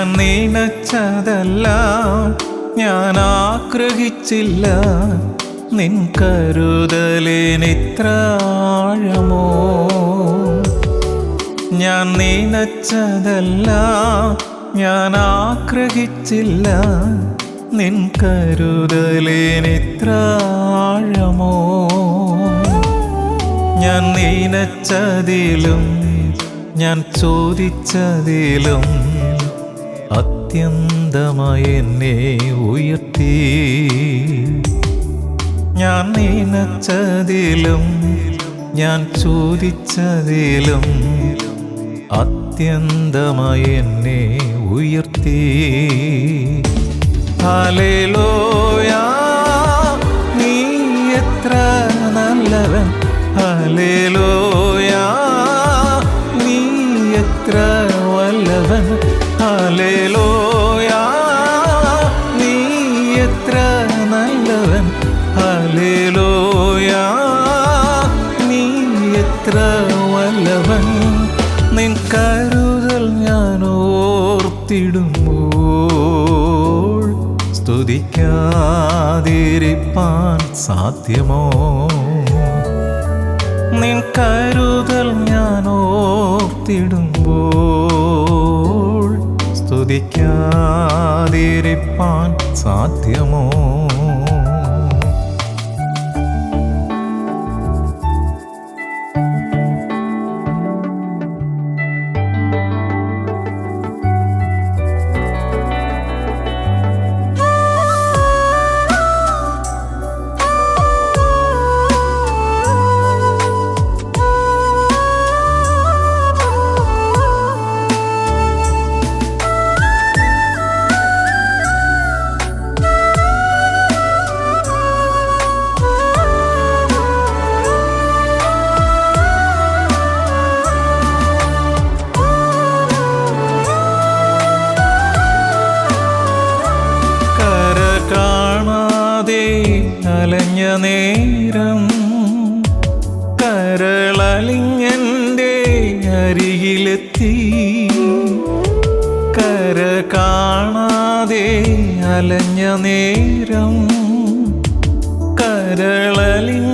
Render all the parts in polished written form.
ഞാൻ നനച്ചതല്ല, ഞാൻ ആഗ്രഹിച്ചില്ല, നിൻ കരുതലിനിത്ര ആഴമോ. ഞാൻ നനച്ചതല്ല, ഞാൻ ആഗ്രഹിച്ചില്ല, നിൻ കരുതലിനിത്ര ആഴമോ. ഞാൻ നനച്ചതിലും ഞാൻ ചോദിച്ചതിലും അത്യന്തമായി എന്നെ ഉയർത്തി. ഞാൻ നനച്ചതിലും ഞാൻ ചോദിച്ചതിലും അത്യന്തമായി എന്നെ ഉയർത്തി. ഹല്ലേലൂയ, നീ എത്ര നല്ലവൻ. ഹല്ലേലൂയ, നീ എത്ര വല്ലവൻ. ഹല്ലേലൂയ, നീ എത്ര നല്ലവൻ. ഹല്ലേലൂയ, നീ എത്ര വല്ലവൻ. നിൻ കരുതൽ ഞാൻ ഓർത്തിടുമ്പോൾ സ്തുതിക്കാതിരിപ്പാൻ സാധ്യമോ. നിൻ കരുതൽ ഞാൻ ഓർത്തിടുമ്പോൾ സ്തുതിക്കാതിരിപ്പാൻ സാധ്യമോ. അലഞ്ഞ നേരം കരളലിഞ്ഞെൻ്റെ അരികിലെത്തി. കര കാണാതെ അലഞ്ഞ നേരം കരളലിഞ്ഞെൻ്റെ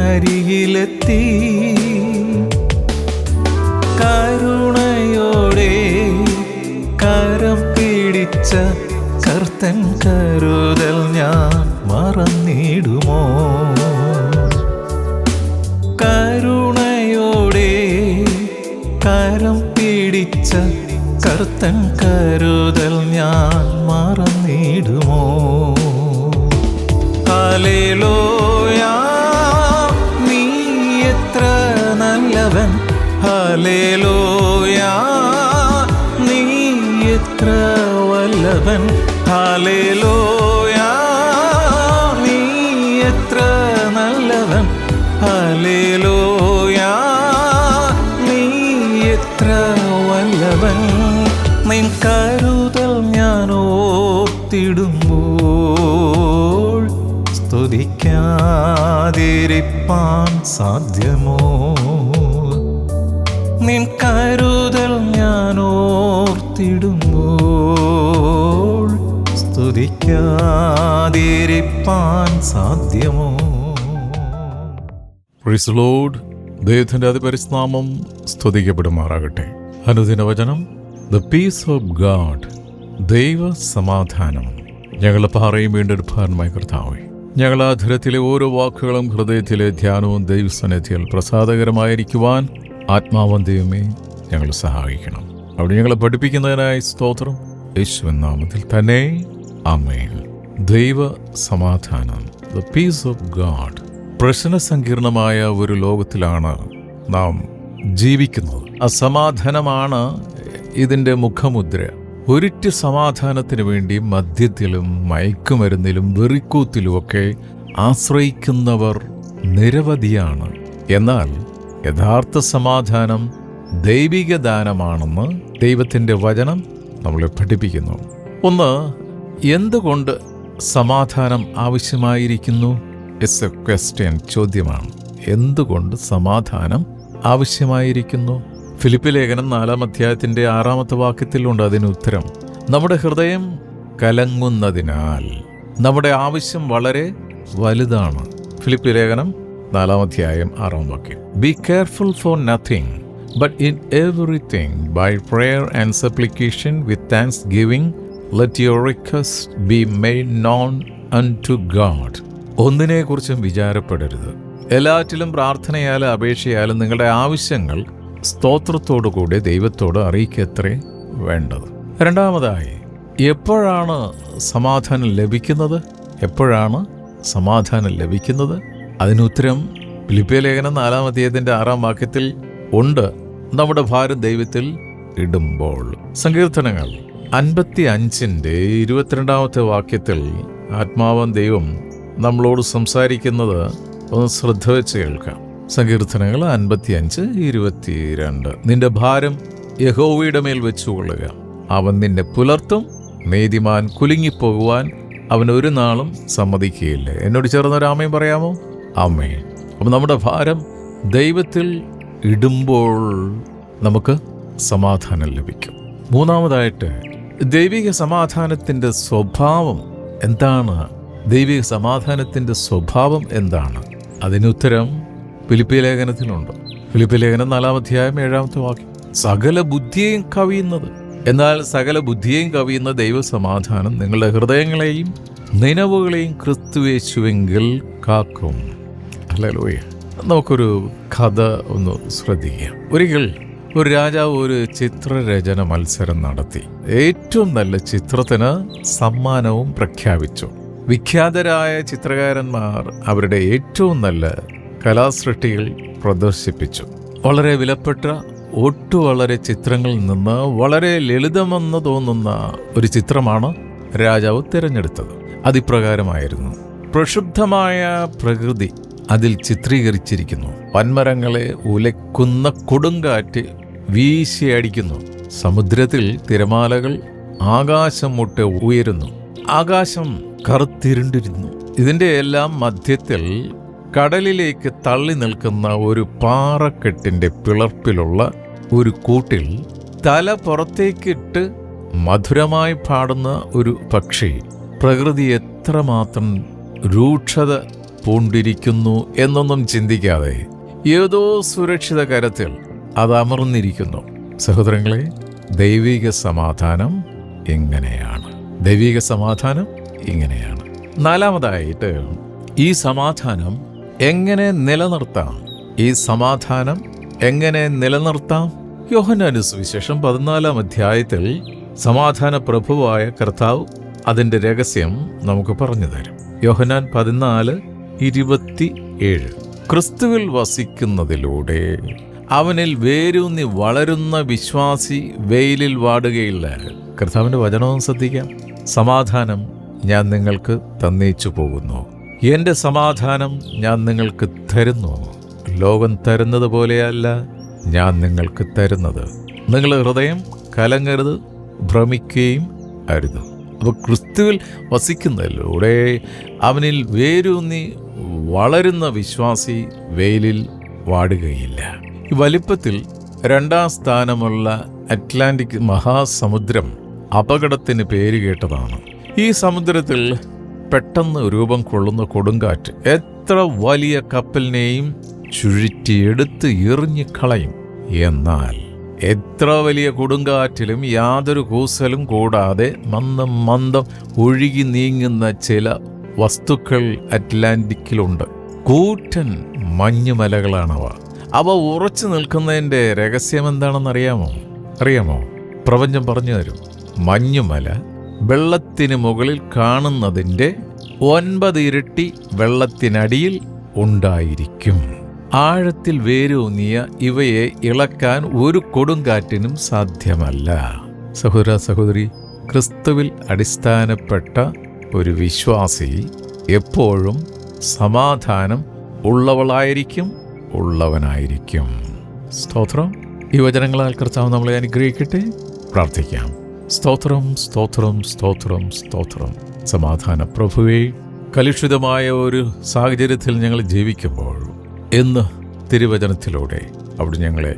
അരികിലെത്തി. കരുണയോടെ കരം പിടിച്ച കർത്തൻ കരുതൽ ഞാൻ മറന്നിടുമോ. കരുണയോടെ കരം പിടിച്ച കർത്തൻ കരുതൽ ഞാൻ മറന്നിടുമോ. ഹല്ലേലൂയ, നീ എത്ര നല്ലവൻ. ഹല്ലേലൂയ, നീ എത്ര വല്ലവൻ. ഹല്ലേലൂയ, നീ എത്ര നല്ലവൻ. ഹല്ലേലൂയ, നീ എത്ര വല്ലവൻ. നിൻ കരുതൽ ഞാൻ ഓർത്തിടുമ്പോൾ സ്തുതിക്കാതിരിപ്പാൻ സാധ്യമോ. നിൻ കരുതൽ ഞാൻ ഓർത്തിടുമ്പോൾ സ്തുതിക്കാതിരിപ്പാൻ സാധ്യമോ. Praise the Lord. ദൈവത്തിൻ്റെ അതിപരിശുദ്ധനാമം സ്തുതിക്കപ്പെടുമാറാകട്ടെ. അനുദിന വചനം, ദ പീസ് ഓഫ് ഗാഡ്, ദൈവ സമാധാനം. ഞങ്ങളുടെ പാറയും വീണ്ടെടുപ്പാനുമായ കർത്താവേ, ഞങ്ങളുടെ അധരത്തിലെ ഓരോ വാക്കുകളും ഹൃദയത്തിലെ ധ്യാനവും ദൈവസന്നിധിയിൽ പ്രസാദകരമായിരിക്കുവാൻ ആത്മാവൻ ദൈവമേ ഞങ്ങളെ സഹായിക്കണം. അവിടെ ഞങ്ങളെ പഠിപ്പിക്കുന്നതിനായി സ്തോത്രം. യേശുവിൻ നാമത്തിൽ തന്നെ ആമേൻ. ദൈവ സമാധാനം, ദ പീസ് ഓഫ് ഗാഡ്. പ്രശ്നസങ്കീർണമായ ഒരു ലോകത്തിലാണ് നാം ജീവിക്കുന്നത്. അസമാധാനമാണ് ഇതിൻ്റെ മുഖമുദ്ര. ഒരിറ്റ് സമാധാനത്തിന് വേണ്ടി മദ്യത്തിലും മയക്കുമരുന്നിലും വെറിക്കൂത്തിലുമൊക്കെ ആശ്രയിക്കുന്നവർ നിരവധിയാണ്. എന്നാൽ യഥാർത്ഥ സമാധാനം ദൈവിക ദാനമാണെന്ന് ദൈവത്തിൻ്റെ വചനം നമ്മളെ പഠിപ്പിക്കുന്നു. ഒന്ന്, എന്തുകൊണ്ട് സമാധാനം ആവശ്യമായിരിക്കുന്നു? ഇറ്റ്സ് എ ക്വസ്റ്റ്യൻ, ചോദ്യമാണ്. എന്തുകൊണ്ട് സമാധാനം ആവശ്യമായിരിക്കുന്നു? ഫിലിപ്പി ലേഖനം 4 അധ്യായത്തിൻ്റെ 6 വാക്യത്തിലുണ്ട് അതിന് ഉത്തരം. നമ്മുടെ ഹൃദയം കലങ്ങുന്നതിനാൽ നമ്മുടെ ആവശ്യം വളരെ വലുതാണ്. ഫിലിപ്പി ലേഖനം 4 അധ്യായം 6 വാക്യം. Be careful for nothing but in everything by prayer and supplication with thanksgiving let your request be made known unto God. ഒന്നിനെക്കുറിച്ചും വിചാരപ്പെടരുത്. എല്ലാറ്റിലും പ്രാർത്ഥനയാലും അപേക്ഷയാലും നിങ്ങളുടെ ആവശ്യങ്ങൾ സ്തോത്രത്തോടുകൂടി ദൈവത്തോട് അറിയിക്കത്രേ വേണ്ടത്. രണ്ടാമതായി, എപ്പോഴാണ് സമാധാനം ലഭിക്കുന്നത്? എപ്പോഴാണ് സമാധാനം ലഭിക്കുന്നത്? അതിനുത്തരം ഫിലിപ്പിയ ലേഖനം 4 അധ്യായത്തിൻ്റെ 6 വാക്യത്തിൽ ഉണ്ട്. നമ്മുടെ ഭാരം ദൈവത്തിൽ ഇടുമ്പോൾ. സങ്കീർത്തനങ്ങൾ 55ന്റെ 22 വാക്യത്തിൽ ആത്മാവൻ ദൈവം നമ്മളോട് സംസാരിക്കുന്നത് ഒന്ന് ശ്രദ്ധ വെച്ച് കേൾക്കാം. സങ്കീർത്തനങ്ങൾ 55:22. നിന്റെ ഭാരം യഹോവയുടെ മേൽ വെച്ചുകൊള്ളുക, അവൻ നിന്നെ പുലർത്തും, നീതിമാൻ കുലുങ്ങിപ്പോകുവാൻ അവൻ ഒരു നാളും സമ്മതിക്കുകയില്ല. എന്നോട് ചേർന്നൊരു ആമേൻ പറയാമോ? ആമേൻ. അപ്പം നമ്മുടെ ഭാരം ദൈവത്തിൽ ഇടുമ്പോൾ നമുക്ക് സമാധാനം ലഭിക്കും. മൂന്നാമതായിട്ട്, ദൈവിക സമാധാനത്തിൻ്റെ സ്വഭാവം എന്താണ്? ദൈവിക സമാധാനത്തിൻ്റെ സ്വഭാവം എന്താണ്? അതിനുത്തരം ഫിലിപ്പി ലേഖനത്തിലുണ്ട്. ഫിലിപ്പി ലേഖനം 4 അധ്യായം 7 വാക്യം. സകല ബുദ്ധിയെയും കവിയുന്നത്, എന്നാൽ സകല ബുദ്ധിയെയും കവിയുന്ന ദൈവസമാധാനം നിങ്ങളുടെ ഹൃദയങ്ങളെയും നിനവുകളെയും ക്രിസ്തുയേശുവെങ്കിൽ കാക്കും. ഹല്ലേലൂയ. നമുക്കൊരു കഥ ഒന്ന് ശ്രദ്ധിക്കാം. ഒരിക്കൽ ഒരു രാജാവ് ഒരു ചിത്രരചന മത്സരം നടത്തി. ഏറ്റവും നല്ല ചിത്രത്തിന് സമ്മാനവും പ്രഖ്യാപിച്ചു. വിഖ്യാതരായ ചിത്രകാരന്മാർ അവരുടെ ഏറ്റവും നല്ല കലാസൃഷ്ടികൾ പ്രദർശിപ്പിച്ചു. വളരെ വിലപ്പെട്ട വളരെ ചിത്രങ്ങളിൽ നിന്ന് വളരെ ലളിതമെന്ന് തോന്നുന്ന ഒരു ചിത്രമാണ് രാജാവ് തിരഞ്ഞെടുത്തത്. അതിപ്രകാരമായിരുന്നു. പ്രക്ഷുബ്ധമായ പ്രകൃതി അതിൽ ചിത്രീകരിച്ചിരിക്കുന്നു. വൻമരങ്ങളെ ഉലയ്ക്കുന്ന കൊടുങ്കാറ്റ് വീശിയടിക്കുന്നു. സമുദ്രത്തിൽ തിരമാലകൾ ആകാശം മുട്ടെ ഉയരുന്നു. ആകാശം കറുത്തിരുണ്ടിരുന്നു. ഇതിൻ്റെ എല്ലാം മധ്യത്തിൽ കടലിലേക്ക് തള്ളി നിൽക്കുന്ന ഒരു പാറക്കെട്ടിൻ്റെ പിളർപ്പിലുള്ള ഒരു കൂട്ടിൽ തല പുറത്തേക്കിട്ട് മധുരമായി പാടുന്ന ഒരു പക്ഷി. പ്രകൃതി എത്രമാത്രം രൂക്ഷത പൂണ്ടിരിക്കുന്നു എന്നൊന്നും ചിന്തിക്കാതെ ഏതോ സുരക്ഷിത കരത്തിൽ അത് അമർന്നിരിക്കുന്നു. സഹോദരങ്ങളെ, ദൈവിക സമാധാനം ഇങ്ങനെയാണ്. ദൈവിക സമാധാനം ഇങ്ങനെയാണ്. നാലാമതായിട്ട്, ഈ സമാധാനം എങ്ങനെ നിലനിർത്താം? ഈ സമാധാനം എങ്ങനെ നിലനിർത്താം? യോഹന്നാന്റെ സുവിശേഷം 14 അധ്യായത്തിൽ സമാധാന പ്രഭുവായ കർത്താവ് അതിൻ്റെ രഹസ്യം നമുക്ക് പറഞ്ഞു തരും. യോഹന്നാൻ 14:27. ക്രിസ്തുവിൽ വസിക്കുന്നതിലൂടെ അവനിൽ വേരൂന്നി വളരുന്ന വിശ്വാസി വെയിലിൽ വാടുകയില്ല. കർത്താവിൻ്റെ വചനവും ശ്രദ്ധിക്കാം. സമാധാനം ഞാൻ നിങ്ങൾക്ക് തന്നേച്ചു പോകുന്നു, എൻ്റെ സമാധാനം ഞാൻ നിങ്ങൾക്ക് തരുന്നു. ലോകം തരുന്നത് പോലെയല്ല ഞാൻ നിങ്ങൾക്ക് തരുന്നത്. നിങ്ങളുടെ ഹൃദയം കലങ്ങരുത്, ഭ്രമിക്കുകയും അരുത്. അപ്പോൾ ക്രിസ്തുവിൽ വസിക്കുന്നതിലൂടെ അവനിൽ വേരൂന്നി വളരുന്ന വിശ്വാസി വെയിലിൽ വാടുകയില്ല. ഈ വലിപ്പത്തിൽ 2ാം സ്ഥാനമുള്ള അറ്റ്ലാന്റിക് മഹാസമുദ്രം അപകടത്തിന് പേരുകേട്ടതാണ്. ഈ സമുദ്രത്തിൽ പെട്ടെന്ന് രൂപം കൊള്ളുന്ന കൊടുങ്കാറ്റ് എത്ര വലിയ കപ്പലിനെയും ചുഴറ്റിയെടുത്ത് എറിഞ്ഞു കളയും. എന്നാൽ എത്ര വലിയ കൊടുങ്കാറ്റിലും യാതൊരു കൂസലും കൂടാതെ മന്ദം ഒഴുകി നീങ്ങുന്ന ചില വസ്തുക്കൾ അറ്റ്ലാന്റിക്കിലുണ്ട്. കൂറ്റൻ മഞ്ഞുമലകളാണവ. അവ ഉറച്ചു നിൽക്കുന്നതിൻ്റെ രഹസ്യം എന്താണെന്നറിയാമോ? പ്രപഞ്ചം പറഞ്ഞു തരും. മഞ്ഞുമല വെള്ളത്തിന് മുകളിൽ കാണുന്നതിൻ്റെ 9 ഇരട്ടി വെള്ളത്തിനടിയിൽ ഉണ്ടായിരിക്കും. ആഴത്തിൽ വേരൂന്നിയ ഇവയെ ഇളക്കാൻ ഒരു കൊടുങ്കാറ്റിനും സാധ്യമല്ല. സഹോദര സഹോദരി, ക്രിസ്തുവിൽ അടിസ്ഥാനപ്പെട്ട ഒരു വിശ്വാസി എപ്പോഴും സമാധാനം ഉള്ളവനായിരിക്കും. സ്തോത്രം. ഈ വചനങ്ങളാൽ കർത്താവ് നമ്മളെ അനുഗ്രഹിക്കട്ടെ. പ്രാർത്ഥിക്കാം. സ്തോത്രം, സ്തോത്രം, സ്തോത്രം, സ്തോത്രം. സമാധാന പ്രഭുവേ, കലുഷിതമായ ഒരു സാഹചര്യത്തിൽ ഞങ്ങൾ ജീവിക്കുമ്പോൾ ഇന്ന് തിരുവചനത്തിലൂടെ അവിടെ ഞങ്ങളെ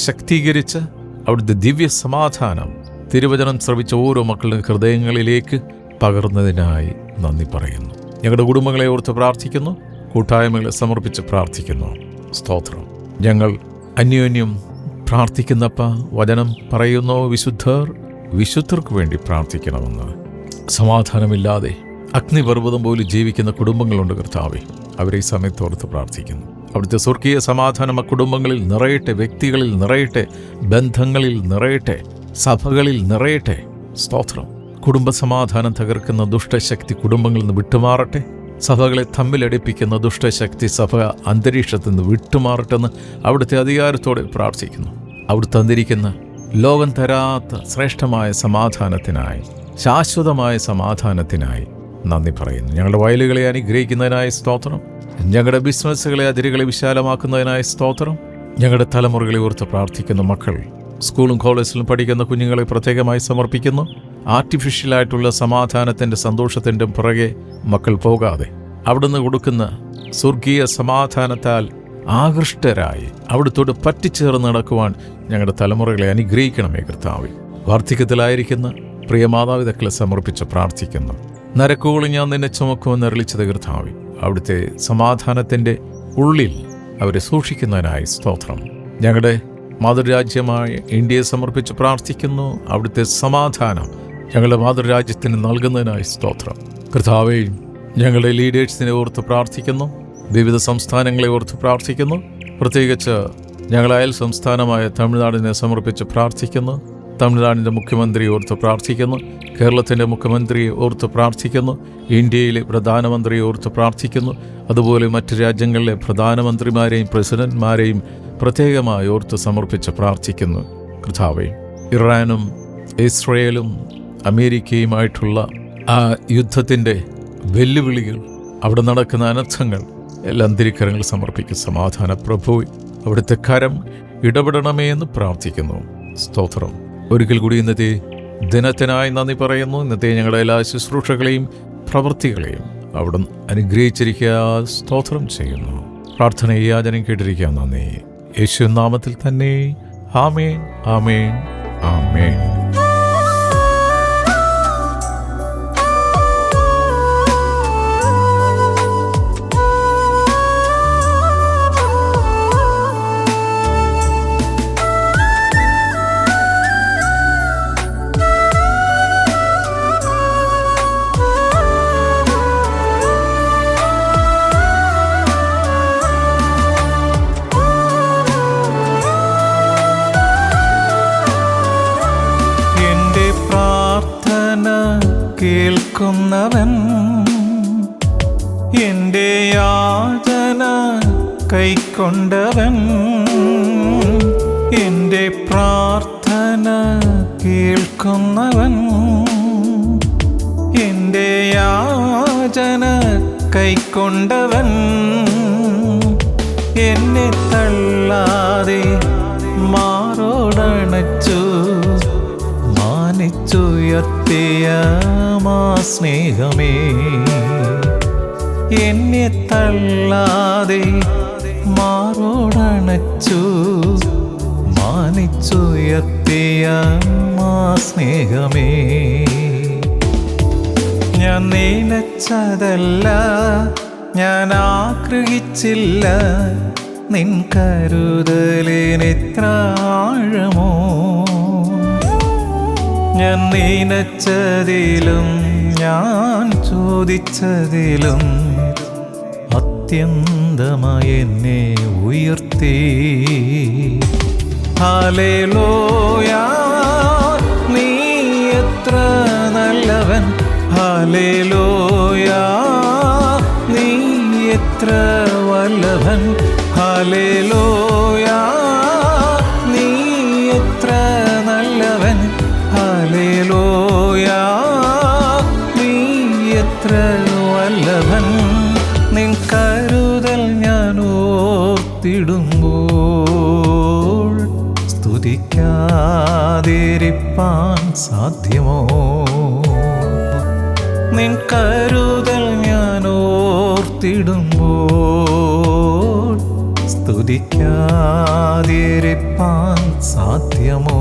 ശക്തീകരിച്ച് അവിടുത്തെ ദിവ്യ സമാധാനം തിരുവചനം ശ്രവിച്ച ഓരോ മക്കളുടെ ഹൃദയങ്ങളിലേക്ക് പകർന്നതിനായി നന്ദി പറയുന്നു. ഞങ്ങളുടെ കുടുംബങ്ങളെ ഓർത്ത് പ്രാർത്ഥിക്കുന്നു, കൂട്ടായ്മകളെ സമർപ്പിച്ച് പ്രാർത്ഥിക്കുന്നു. സ്തോത്രം. ഞങ്ങൾ അന്യോന്യം പ്രാർത്ഥിക്കുന്നപ്പ വചനം പറയുന്നു, വിശുദ്ധർക്ക് വേണ്ടി പ്രാർത്ഥിക്കണമെന്ന്. സമാധാനമില്ലാതെ അഗ്നിപർവ്വതം പോലും ജീവിക്കുന്ന കുടുംബങ്ങളുണ്ട് കർത്താവേ. അവരെ ഈ സമയത്തോർത്ത് പ്രാർത്ഥിക്കുന്നു. അവിടുത്തെ സ്വർഗീയ സമാധാനം ആ കുടുംബങ്ങളിൽ നിറയട്ടെ, വ്യക്തികളിൽ നിറയട്ടെ, ബന്ധങ്ങളിൽ നിറയട്ടെ, സഭകളിൽ നിറയട്ടെ. സ്തോത്രം. കുടുംബസമാധാനം തകർക്കുന്ന ദുഷ്ടശക്തി കുടുംബങ്ങളിൽ നിന്ന് വിട്ടുമാറട്ടെ. സഭകളെ തമ്മിലടിപ്പിക്കുന്ന ദുഷ്ടശക്തി സഭ അന്തരീക്ഷത്തിൽ നിന്ന് വിട്ടുമാറട്ടെന്ന് അവിടുത്തെ അധികാരത്തോടെ പ്രാർത്ഥിക്കുന്നു. അവിടുത്തെ തന്നിരിക്കുന്ന ലോകം തരാത്ത ശ്രേഷ്ഠമായ സമാധാനത്തിനായി, ശാശ്വതമായ സമാധാനത്തിനായി നന്ദി പറയുന്നു. ഞങ്ങളുടെ വയലുകളെ അനുഗ്രഹിക്കുന്നതിനായി സ്തോത്രം. ഞങ്ങളുടെ ബിസിനസ്സുകളെ, അതിരുകളെ വിശാലമാക്കുന്നതിനായി സ്തോത്രം. ഞങ്ങളുടെ തലമുറകളെ ഓർത്ത് പ്രാർത്ഥിക്കുന്ന മക്കൾ, സ്കൂളും കോളേജിലും പഠിക്കുന്ന കുഞ്ഞുങ്ങളെ പ്രത്യേകമായി സമർപ്പിക്കുന്നു. ആർട്ടിഫിഷ്യലായിട്ടുള്ള സമാധാനത്തിൻ്റെ, സന്തോഷത്തിൻ്റെ പുറകെ മക്കൾ പോകാതെ അവിടുന്ന് കൊടുക്കുന്ന സ്വർഗീയ സമാധാനത്താൽ ആകൃഷ്ടരായി അവിടുത്തോട് പറ്റിച്ചേർന്ന് നടക്കുവാൻ ഞങ്ങളുടെ തലമുറകളെ അനുഗ്രഹിക്കണമേ കർത്താവേ. വാർദ്ധക്യത്തിലായിരിക്കുന്ന പ്രിയ മാതാപിതാക്കളെ സമർപ്പിച്ച് പ്രാർത്ഥിക്കുന്നു. നരക്കോളി ഞാൻ നിന്നെ ചുമക്കുമെന്ന് അരുളിച്ചത് കർത്താവേ. അവിടുത്തെ സമാധാനത്തിൻ്റെ ഉള്ളിൽ അവരെ സൂക്ഷിക്കുന്നതിനായി സ്തോത്രം. ഞങ്ങളുടെ മാതൃരാജ്യമായ ഇന്ത്യയെ സമർപ്പിച്ച് പ്രാർത്ഥിക്കുന്നു. അവിടുത്തെ സമാധാനം ഞങ്ങളുടെ മാതൃരാജ്യത്തിന് നൽകുന്നതിനായി സ്തോത്രം. കർത്താവേ, ഞങ്ങളുടെ ലീഡേഴ്സിനെ ഓർത്ത് പ്രാർത്ഥിക്കുന്നു. വിവിധ സംസ്ഥാനങ്ങളെ ഓർത്ത് പ്രാർത്ഥിക്കുന്നു. പ്രത്യേകിച്ച് ഞങ്ങളുടെ അയൽ സംസ്ഥാനമായ തമിഴ്നാടിനെ സമർപ്പിച്ച് പ്രാർത്ഥിക്കുന്നു. തമിഴ്നാടിൻ്റെ മുഖ്യമന്ത്രിയെ ഓർത്ത് പ്രാർത്ഥിക്കുന്നു. കേരളത്തിൻ്റെ മുഖ്യമന്ത്രിയെ ഓർത്ത് പ്രാർത്ഥിക്കുന്നു. ഇന്ത്യയിലെ പ്രധാനമന്ത്രിയെ ഓർത്ത് പ്രാർത്ഥിക്കുന്നു. അതുപോലെ മറ്റു രാജ്യങ്ങളിലെ പ്രധാനമന്ത്രിമാരെയും പ്രസിഡന്റ്മാരെയും പ്രത്യേകമായി ഓർത്ത് സമർപ്പിച്ച് പ്രാർത്ഥിക്കുന്നു. കർത്താവേ, ഇറാനും ഇസ്രയേലും അമേരിക്കയുമായിട്ടുള്ള ആ യുദ്ധത്തിൻ്റെ വെല്ലുവിളികൾ, അവിടെ നടക്കുന്ന അനർത്ഥങ്ങൾ എല്ലാം തിരുക്കരങ്ങൾ സമർപ്പിക്കും. സമാധാന പ്രഭുവേ, അവിടുത്തെ കരം ഇടപെടണമേ എന്ന് പ്രാർത്ഥിക്കുന്നു. സ്തോത്രം. ഒരിക്കൽ കൂടി ഇന്നത്തെ ദിനത്തിനായി നന്ദി പറയുന്നു. ഇന്നത്തെ ഞങ്ങളുടെ എല്ലാ ശുശ്രൂഷകളെയും പ്രവൃത്തികളെയും അവിടെ അനുഗ്രഹിച്ചിരിക്കുക. സ്തോത്രം ചെയ്യുന്നു. പ്രാർത്ഥന യാചനം കേട്ടിരിക്കുക. നന്ദി. യേശു നാമത്തിൽ തന്നെ. ആമേൻ, ആമേൻ, ആമേൻ. കേൾക്കുന്നവൻ, എൻ്റെ യാചന കൈക്കൊണ്ടവൻ, എൻ്റെ പ്രാർത്ഥന കേൾക്കുന്നവൻ, എൻ്റെ യാചന കൈക്കൊണ്ടവൻ, എന്നെ തള്ളാതെ മാറോടണച്ചു മാനിച്ചുയർത്തിയ മാ സ്നേഹമേ, എന്നെ തള്ളാതെ മാറോടണച്ചു മാനിച്ചുയർത്തിയ മാ സ്നേഹമേ. ഞാൻ നിലച്ചതല്ല, ഞാൻ ആഗ്രഹിച്ചില്ല, നിൻ കരുതലിനെത്ര ആഴമോ. ഞാൻ നനച്ചതിലും ഞാൻ ചോദിച്ചതിലും അത്യന്തമായി എന്നെ ഉയർത്തി. ഹല്ലേലൂയ, നീ എത്ര നല്ലവൻ. ഹല്ലേലൂയ, നീ എത്ര വല്ലഭൻ. ഹല്ലേലൂയ, നീ എത്ര നല്ലവൻ. ഹല്ലേലൂയ, നീ എത്ര വല്ലഭൻ. നിൻ കരുതൽ ഞാൻ ഓർത്തിടുമ്പോൾ സ്തുതിക്കാതിരിപ്പാൻ സാധ്യമോ. നിൻ കരുതൽ ഞാൻ ഓർത്തിടുമ്പോൾ സ്തുതിക്കാതിരിപ്പാൻ സാധ്യമോ